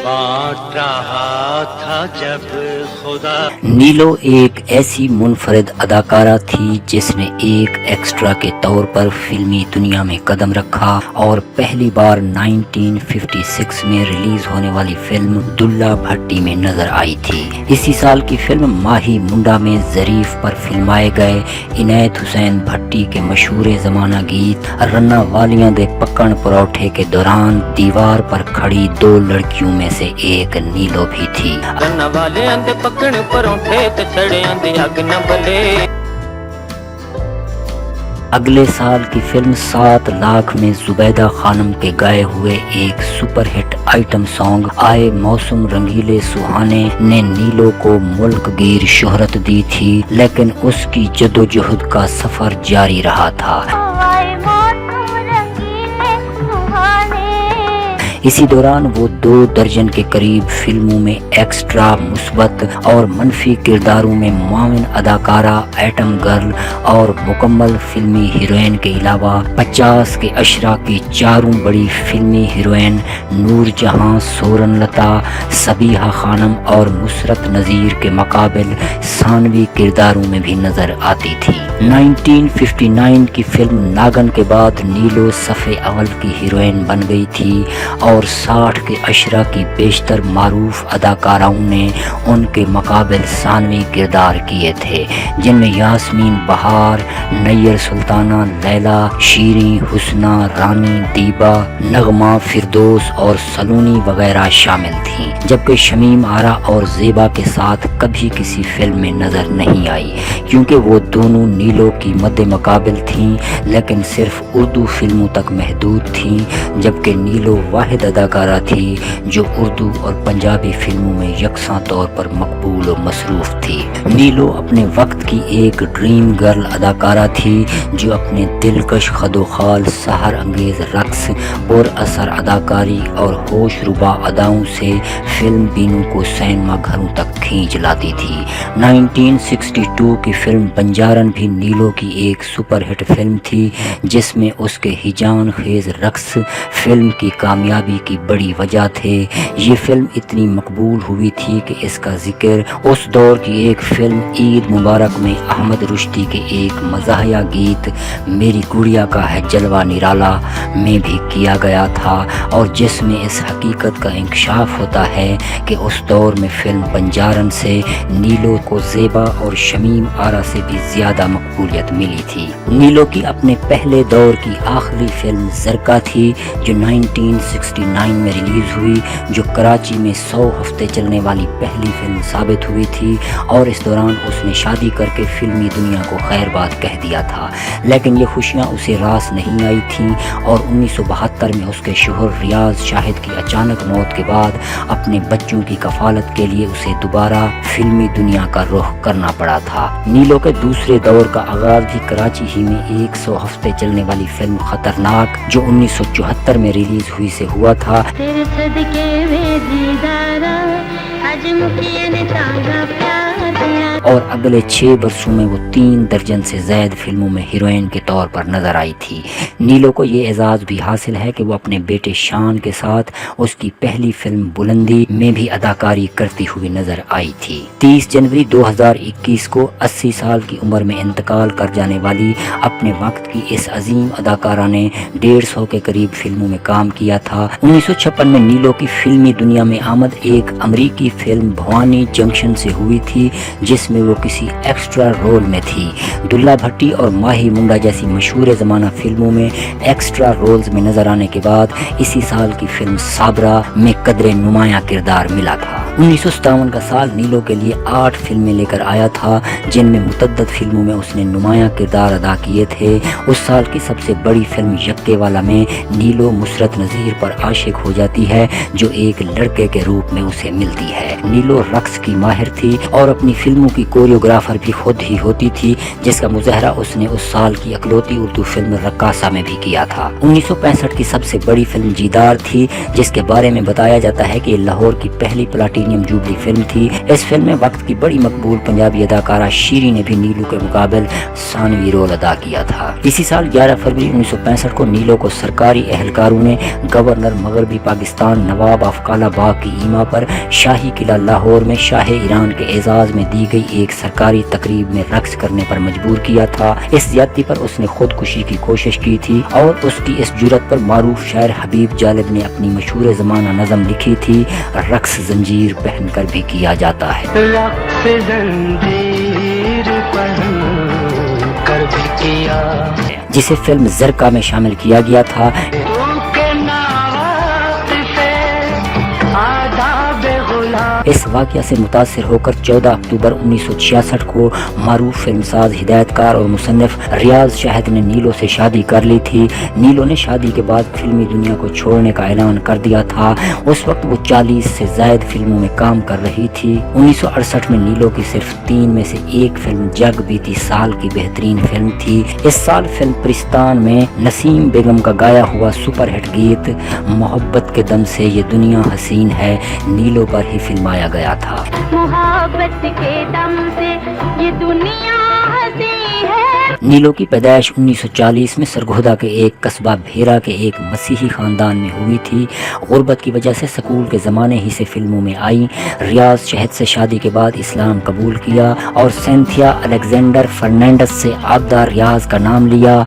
बांट रहा था जब खुदा। नीलो एक ऐसी मुनफरिद अदाकारा थी जिसने एक एक्स्ट्रा के तौर पर फिल्मी दुनिया में कदम रखा और पहली बार 1956 में रिलीज होने वाली फिल्म दुल्ला भट्टी में नजर आई थी। इसी साल की फिल्म माही मुंडा में ज़रीफ पर फिल्माए गए इनायत हुसैन भट्टी के मशहूर ज़माना गीत रन्ना वालियां दे पकड़ परोठे के दौरान दीवार पर खड़ी दो लड़कियों में से एक नीलो भी थी। रन्ना वालियां दे पकड़ परोठे ते छड़ियां दी अग न बले। अगले साल की फिल्म 7 लाख में जुबैदा खानम के गाए हुए एक सुपरहिट आइटम सॉन्ग आए मौसम रंगीले सुहाने ने नीलो को मुल्क गिर शोहरत दी थी, लेकिन उसकी जदोजहद का सफर जारी रहा था। इसी दौरान वो 2 दर्जन के करीब फिल्मों में एक्स्ट्रा, मुस्बत और मनफी किरदारों में माविन अदाकारा, एटम गर्ल और मुकम्मल फिल्मी हीरोइन के अलावा 50 के अशरा की चारों बड़ी फिल्मी हीरोइन नूर जहां, सोरन लता, सबीहा खानम और नुसरत नज़ीर के मुकाबिल सानवी किरदारों में भी नजर आती थी। 1959 की फिल्म नागन के बाद नीलो सफ़े अव्वल की हीरोइन बन गई थी और 60 के अशरा की बेशतर मारूफ अदाकाराओं ने उनके मुकाबिल सानवी किरदार किए थे, जिनमें यास्मीन बहार, नैयर सुल्ताना, लैला, शीरी, हुस्ना, रानी, दीबा, नगमा, फिरदौस और सलूनी वगैरह शामिल थीं, जबकि शमीम आरा और ज़ेबा के साथ कभी किसी फिल्म में नजर नहीं आई, क्योंकि वो दोनों नीलो की मद्दे मुकाबिल थीं, लेकिन सिर्फ उर्दू फिल्मों तक महदूद थीं, जबकि नीलो वाहिद अदाकारा थी जो उर्दू और पंजाबी फिल्मों में यकसा तौर पर मकबूल और मसरूफ थी। नीलो अपने वक्त की एक ड्रीम गर्ल अदाकारा थी जो अपने दिलकश खदोखाल, सहर अंगेज रक्स और असर अदाकारी और होश रुबा अदाओं से फिल्म बीनों को सिनेमा घरों तक खींच लाती थी। 1962 की फिल्म बंजारन भी नीलो की एक सुपरहिट फिल्म थी, जिसमें उसके हिजान खेज रक्स फिल्म की कामयाबी की बड़ी वजह थे। ये फिल्म इतनी मकबूल हुई थी कि इसका जिक्र उस दौर की एक फिल्म ईद मुबारक में अहमद रुश्दी के एक मज़ाहिया गीत मेरी गुड़िया का है जलवा निराला में भी किया गया था, और जिसमें इस हकीकत का इंकशाफ होता है कि उस दौर में फिल्म बंजारन से नीलो को ज़ेबा और शमीम आरा से भी ज़्यादा मकबूलियत मिली थी। नीलो की अपने पहले दौर की आखिरी फिल्म ज़रका थी जो 1969 में रिलीज हुई, जो कराची में 100 हफ्ते चलने वाली पहली फिल्म साबित हुई थी, और इस दौरान उसने शादी करके फिल्मी दुनिया को खैरबाद कह दिया था, लेकिन ये खुशियाँ उसे रास नहीं आई थीं, और 1972 में उसके शोहर रियाज शाहिद की अचानक मौत के बाद अपने बच्चों की कफालत के लिए उसे दोबारा फिल्मी दुनिया का रुख करना पड़ा था। नीलो के दूसरे दौर का आगाज भी कराची ही में 100 हफ्ते चलने वाली फिल्म खतरनाक जो 1974 में रिलीज हुई से हुआ था। तेरे सदके में दीदारा अजम किए ने तांगा प्यार और अगले 6 वर्षों में वो 3 दर्जन से ज़ायद फिल्मों में हीरोइन के तौर पर नजर आई थी। नीलो को ये एजाज़ भी हासिल है कि वो अपने बेटे शान के साथ उसकी पहली फिल्म बुलंदी में भी अदाकारी करती हुई नजर आई थी। 30 जनवरी 2021 को 80 साल की उम्र में इंतकाल कर जाने वाली अपने वक्त की इस अजीम अदाकारा ने 150 के करीब फिल्मों में काम किया था। 1956 में नीलो की फिल्मी दुनिया में आमद एक अमरीकी फिल्म भवानी जंक्शन से हुई थी, जिसमें वो किसी एक्स्ट्रा रोल में थी। दुल्ला भट्टी और माही मुंडा जैसी मशहूर ज़माना फिल्मों में एक्स्ट्रा रोल्स में नजर आने के बाद इसी साल की फिल्म साबरा में कदरे नुमाया किरदार मिला था। 1957 का साल नीलो के लिए 8 फिल्में लेकर आया था, जिनमें मुतद्दद फिल्मों में उसने नुमाया किरदार अदा किए थे। उस साल की सबसे बड़ी फिल्म यक्के वाला में नीलो नुसरत नज़ीर पर आशिक हो जाती है, जो एक लड़के के रूप में उसे मिलती है। नीलो रक्स की माहिर थी और अपनी फिल्मों की कोरियोग्राफर भी खुद ही होती थी, जिसका मुजाहरा उसने उस साल की अकलौती उर्दू फिल्म रक्कासा में भी किया था। 1965 की सबसे बड़ी फिल्म जीदार थी, जिसके बारे में बताया जाता है कि लाहौर की पहली प्लाटी پلیٹینیم جوبلی فلم تھی۔ اس فلم میں وقت کی بڑی مقبول پنجابی اداکارہ شیری نے بھی نیلو کے مقابل ثانوی رول ادا کیا تھا۔ اسی سال 11 فروری 1965 کو نیلو کو سرکاری اہلکاروں نے گورنر مغربی پاکستان نواب آف کالا باغ کی ایما پر شاہی قلعہ لاہور میں شاہ ایران کے اعزاز میں دی گئی ایک سرکاری تقریب میں رقص کرنے پر مجبور کیا تھا۔ اس زیادتی پر اس نے خودکشی کی کوشش کی تھی اور اس کی اس جرت پر معروف شاعر حبیب جالب نے اپنی مشہور زمانہ نظم لکھی تھی، رقص زنجیر پہن کر بھی کیا جاتا ہے۔ رقص زنجیر پہن کر بھی کیا، جسے فلم زرقا میں شامل کیا گیا تھا۔ اس واقعہ سے متاثر ہو کر 14 اکتوبر 1966 کو معروف فلم ساز، ہدایت کار اور مصنف ریاض شاہد نے نیلو سے شادی کر لی تھی۔ نیلو نے شادی کے بعد فلمی دنیا کو چھوڑنے کا اعلان کر دیا تھا۔ اس وقت وہ 40 سے زائد فلموں میں کام کر رہی تھی۔ 1968 میں نیلو کی صرف 3 میں سے ایک فلم جگ بیتی سال کی بہترین فلم تھی۔ اس سال فلم پرستان میں نسیم بیگم کا گایا ہوا سپر ہٹ گیت محبت کے دم سے یہ دنیا حسین ہے نیلو پر ہی فلمایا گیا تھا۔ محبت کے دم سے یہ دنیا ہنسی ہے۔ نیلو کی پیدائش 1940 میں سرگودا کے ایک قصبہ بھیرا کے ایک مسیحی خاندان میں ہوئی تھی۔ غربت کی وجہ سے سکول کے زمانے ہی سے فلموں میں آئی۔ ریاض شہد سے شادی کے بعد اسلام قبول کیا اور سینتھیا الیگزینڈر فرنینڈس سے عابدہ ریاض کا نام لیا۔